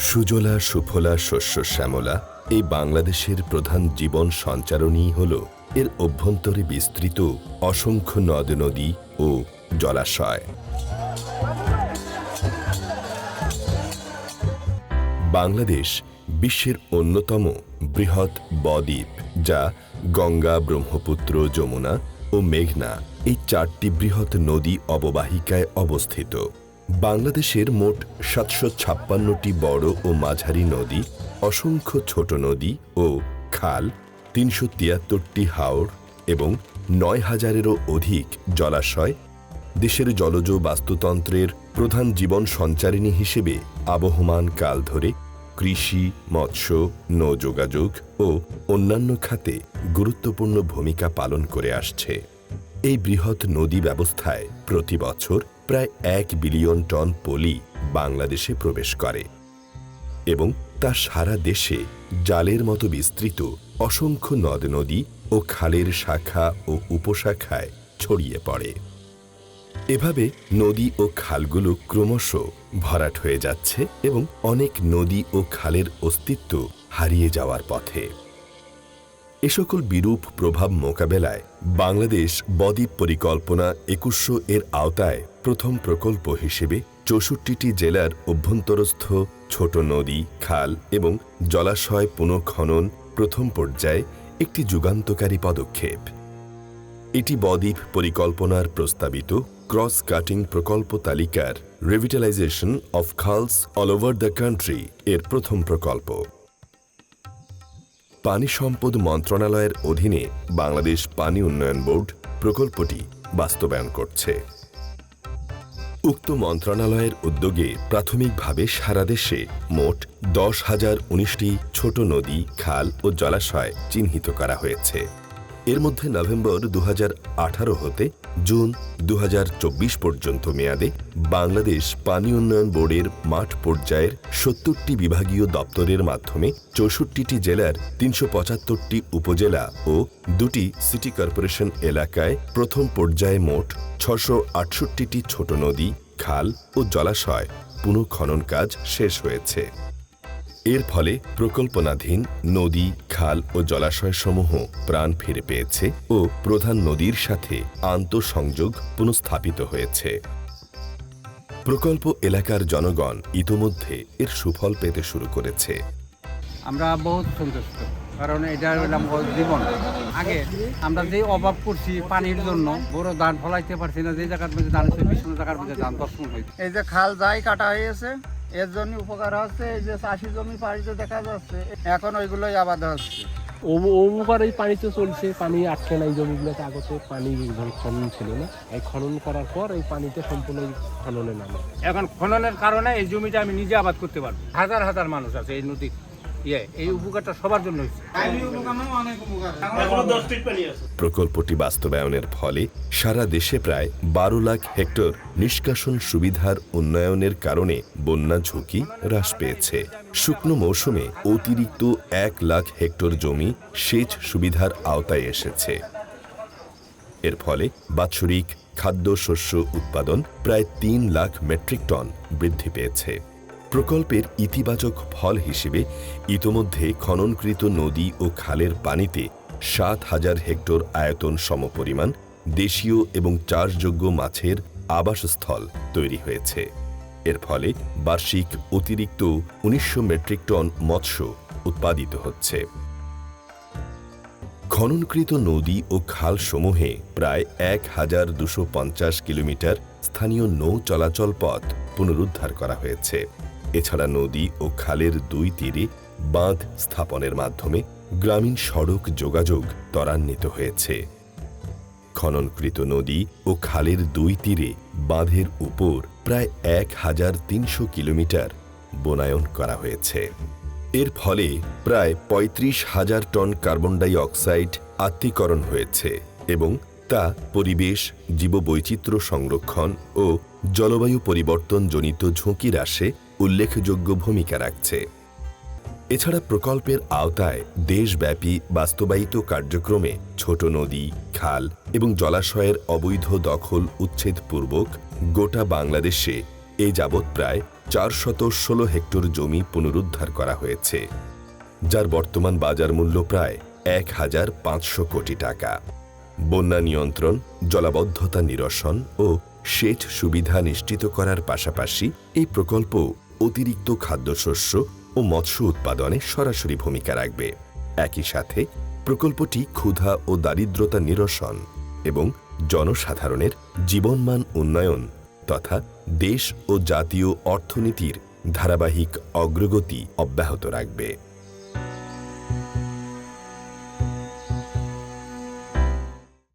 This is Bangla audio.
সুজলা সুফলা শস্য শ্যামলা এই বাংলাদেশের প্রধান জীবন সঞ্চারণই হল এর অভ্যন্তরে বিস্তৃত অসংখ্য নদ নদী ও জলাশয়। বাংলাদেশ বিশ্বের অন্যতম বৃহৎ বদ্বীপ, যা গঙ্গা, ব্রহ্মপুত্র, যমুনা ও মেঘনা এই চারটি বৃহৎ নদী অববাহিকায় অবস্থিত। বাংলাদেশের মোট ৭৫৬টি বড় ও মাঝারি নদী, অসংখ্য ছোট নদী ও খাল, ৩৭৩টি হাওর এবং ৯,০০০-এরও অধিক জলাশয় দেশের জলজ বাস্তুতন্ত্রের প্রধান জীবন সঞ্চারিণী হিসেবে আবহমান কাল ধরে কৃষি, মৎস্য, নৌযোগাযোগ ও অন্যান্য খাতে গুরুত্বপূর্ণ ভূমিকা পালন করে আসছে। এই বৃহৎ নদী ব্যবস্থায় প্রতি বছর প্রায় ১ বিলিয়ন টন পলি বাংলাদেশে প্রবেশ করে এবং তা সারা দেশে জালের মতো বিস্তৃত অসংখ্য নদ নদী ও খালের শাখা ও উপশাখায় ছড়িয়ে পড়ে। এভাবে নদী ও খালগুলো ক্রমশ ভরাট হয়ে যাচ্ছে এবং অনেক নদী ও খালের অস্তিত্ব হারিয়ে যাওয়ার পথে। এ সকল বিরূপ প্রভাব মোকাবেলায় বাংলাদেশ বদ্বীপ পরিকল্পনা ২১০০ এর আওতায় প্রথম প্রকল্প হিসেবে ৬৪টি জেলার অভ্যন্তরস্থ ছোট নদী, খাল এবং জলাশয় পুনঃখনন প্রথম পর্যায়ে একটি যুগান্তকারী পদক্ষেপ। এটি বদ্বীপ পরিকল্পনার প্রস্তাবিত ক্রস কাটিং প্রকল্প তালিকার revitalization of khals all over the country এর প্রথম প্রকল্প। পানি সম্পদ মন্ত্রণালয়ের অধীনে বাংলাদেশ পানি উন্নয়ন বোর্ড প্রকল্পটি বাস্তবায়ন করছে। উক্ত মন্ত্রণালয়ের উদ্যোগে প্রাথমিকভাবে সারা দেশে মোট ১০,০১৯টি ছোট নদী, খাল ও জলাশয় চিহ্নিত করা হয়েছে। এর মধ্যে নভেম্বর ২০১৮ হতে জুন ২০২৪ পর্যন্ত মেয়াদে বাংলাদেশ পানি উন্নয়ন বোর্ডের মাঠ পর্যায়ের ৭০টি বিভাগীয় দপ্তরের মাধ্যমে ৬৪টি জেলার ৩৭৫টি উপজেলা ও ২টি সিটি কর্পোরেশন এলাকায় প্রথম পর্যায়ে মোট ৬৬৮টি ছোট নদী, খাল ও জলাশয় পুনঃখনন কাজ শেষ হয়েছে। এর ফলে প্রকল্পনাধীন নদী, খাল ও জলাশয়সমূহ প্রাণ ফিরে পেয়েছে ও প্রধান নদীর সাথে আন্তঃসংযোগ পুনঃস্থাপিত হয়েছে। প্রকল্প এলাকার জনগণ ইতোমধ্যে এর সুফল পেতে শুরু করেছে। আমরা বহুত সন্তুষ্ট, কারণ এটা জীবন। আগে আমরা যে অভাব করছি পানির জন্য, বড় ধান ফলাইতে পারছি না, যে জায়গার মধ্যে ধান হচ্ছে ২০ জায়গার মধ্যে ধান ১০ মণ হয়েছে। এই যে খাল যাই কাটা হয়েছে, এর জন্য উপকার হচ্ছে। এই যে চাষি জমি পানিতে দেখা যাচ্ছে, এখন ওইগুলোই আবাদ হচ্ছে। উপকার এই পানিতে চলছে, পানি আটকে নাই জমিগুলোতে। আগতে পানি খনন ছিল না, এই খনন করার পর এই পানিতে সম্পূর্ণ খননে নামে। এখন খননের কারণে এই জমিটা আমি নিজে আবাদ করতে পারবো। হাজার হাজার মানুষ আছে এই নদী, এই উপকারটা সবার জন্য হয়েছে। প্রকল্পটি বাস্তবায়নের ফলে সারা দেশে প্রায় ১২ লাখ হেক্টর নিষ্কাশন সুবিধার উন্নয়নের কারণে বন্যা ঝুঁকি হ্রাস পেয়েছে। শুকনো মৌসুমে অতিরিক্ত ১ লাখ হেক্টর জমি সেচ সুবিধার আওতায় এসেছে। এর ফলে বাৎসরিক খাদ্যশস্য উৎপাদন প্রায় ৩ লাখ মেট্রিক টন বৃদ্ধি পেয়েছে। প্রকল্পের ইতিবাচক ফল হিসেবে ইতোমধ্যে খননকৃত নদী ও খালের পানিতে ৭,০০০ হেক্টর আয়তন সমপরিমাণ দেশীয় এবং চাষযোগ্য মাছের আবাসস্থল তৈরি হয়েছে। এর ফলে বার্ষিক অতিরিক্ত ১৯০০ মেট্রিক টন মৎস্য উৎপাদিত হচ্ছে। খননকৃত নদী ও খালসমূহে প্রায় ১,২৫০ কিলোমিটার স্থানীয় নৌ চলাচল পথ পুনরুদ্ধার করা হয়েছে। এছাড়া নদী ও খালের ২ তীরে বাঁধ স্থাপনের মাধ্যমে গ্রামীণ সড়ক যোগাযোগ ত্বরান্বিত হয়েছে। খননকৃত নদী ও খালের ২ তীরে বাঁধের উপর প্রায় ১,৩০০ কিলোমিটার বনায়ন করা হয়েছে। এর ফলে প্রায় ৩৫,০০০ টন কার্বন ডাই অক্সাইড আত্তীকরণ হয়েছে এবং তা পরিবেশ, জীববৈচিত্র্য সংরক্ষণ ও জলবায়ু পরিবর্তনজনিত ঝুঁকি হ্রাসে উল্লেখযোগ্য ভূমিকা রাখছে। এছাড়া প্রকল্পের আওতায় দেশব্যাপী বাস্তবায়িত কার্যক্রমে ছোট নদী, খাল এবং জলাশয়ের অবৈধ দখল উচ্ছেদপূর্বক গোটা বাংলাদেশে এ যাবৎ প্রায় 416 হেক্টর জমি পুনরুদ্ধার করা হয়েছে, যার বর্তমান বাজার মূল্য প্রায় 1500 কোটি টাকা। বন্যা নিয়ন্ত্রণ, জলাবদ্ধতা নিরসন ও সেচ সুবিধা নিশ্চিত করার পাশাপাশি এই প্রকল্প অতিরিক্ত খাদ্যশস্য ও মৎস্য উৎপাদনে সরাসরি ভূমিকা রাখবে। একই সাথে প্রকল্পটি ক্ষুধা ও দারিদ্রতা নিরসন এবং জনসাধারণের জীবনমান উন্নয়ন তথা দেশ ও জাতীয় অর্থনীতির ধারাবাহিক অগ্রগতি অব্যাহত রাখবে।